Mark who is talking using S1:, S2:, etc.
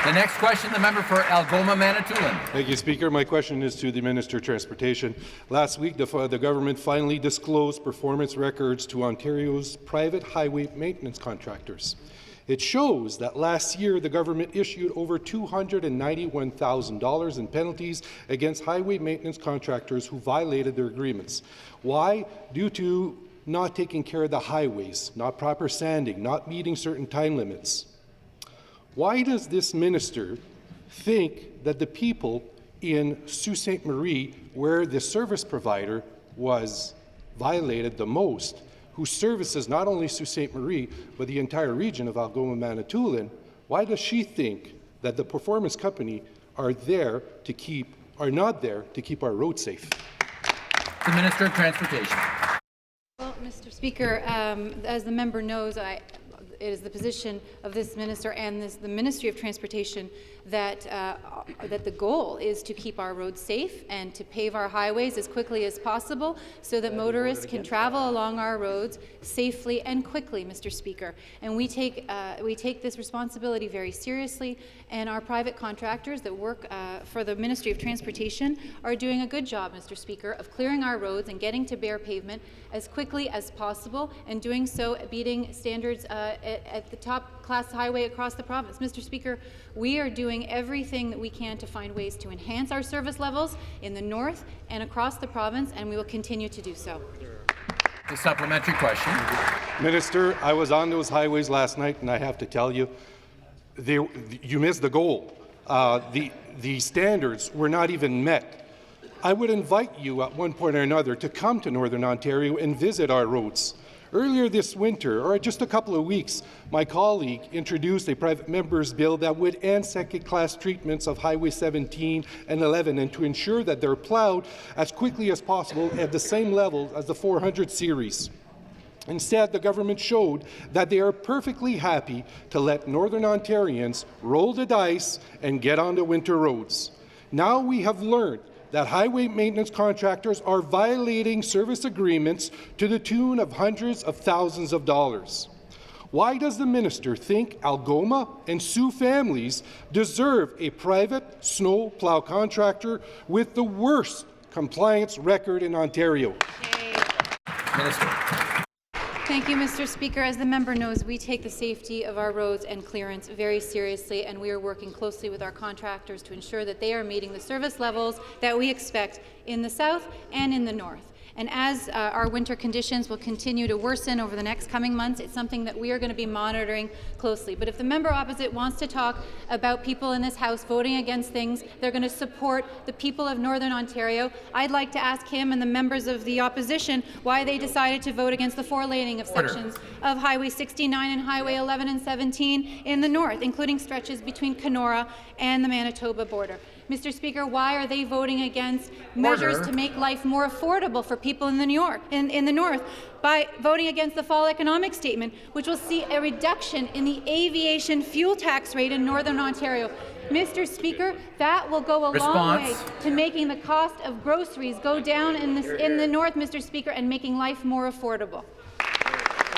S1: The next question, the member for Algoma-Manitoulin.
S2: Thank you, Speaker. My question is to the Minister of Transportation. Last week, the government finally disclosed performance records to Ontario's private highway maintenance contractors. It shows that last year the government issued over $291,000 in penalties against highway maintenance contractors who violated their agreements. Why? Due to not taking care of the highways, not proper sanding, not meeting certain time limits. Why does this minister think that the people in Sault Ste. Marie, where the service provider was violated the most, who services not only Sault Ste. Marie, but the entire region of Algoma-Manitoulin, why does she think that the performance company are not there to keep our roads safe?
S1: The Minister of Transportation.
S3: Well, Mr. Speaker, as the member knows, it is the position of this minister and the Ministry of Transportation that the goal is to keep our roads safe and to pave our highways as quickly as possible so that motorists can travel along our roads safely and quickly, Mr. Speaker. And we take this responsibility very seriously, and our private contractors that work for the Ministry of Transportation are doing a good job, Mr. Speaker, of clearing our roads and getting to bare pavement as quickly as possible, and doing so beating standards at the top class highway across the province. Mr. Speaker, we are doing everything that we can to find ways to enhance our service levels in the north and across the province, and we will continue to do so.
S1: The supplementary question.
S2: Minister, I was on those highways last night, and I have to tell you, you missed the goal. The standards were not even met. I would invite you at one point or another to come to Northern Ontario and visit our roads. Earlier this winter, or just a couple of weeks, my colleague introduced a private member's bill that would end second-class treatments of Highway 17 and 11 and to ensure that they're plowed as quickly as possible at the same level as the 400 series. Instead, the government showed that they are perfectly happy to let Northern Ontarians roll the dice and get on the winter roads. Now we have learned that highway maintenance contractors are violating service agreements to the tune of hundreds of thousands of dollars. Why does the minister think Algoma and Sioux families deserve a private snow plow contractor with the worst compliance record in Ontario?
S1: Minister.
S3: Thank you, Mr. Speaker. As the member knows, we take the safety of our roads and clearance very seriously, and we are working closely with our contractors to ensure that they are meeting the service levels that we expect in the south and in the north. And as our winter conditions will continue to worsen over the next coming months, it's something that we are going to be monitoring closely. But if the member opposite wants to talk about people in this House voting against things, they're going to support the people of Northern Ontario, I'd like to ask him and the members of the opposition why they decided to vote against the four-laning of sections of Highway 69 and Highway 11 and 17 in the north, including stretches between Kenora and the Manitoba border. Mr. Speaker, why are they voting against measures to make life more affordable for people in the north by voting against the fall economic statement, which will see a reduction in the aviation fuel tax rate in Northern Ontario? Mr. Speaker, that will go a long way to making the cost of groceries go down in the north, Mr. Speaker, and making life more affordable.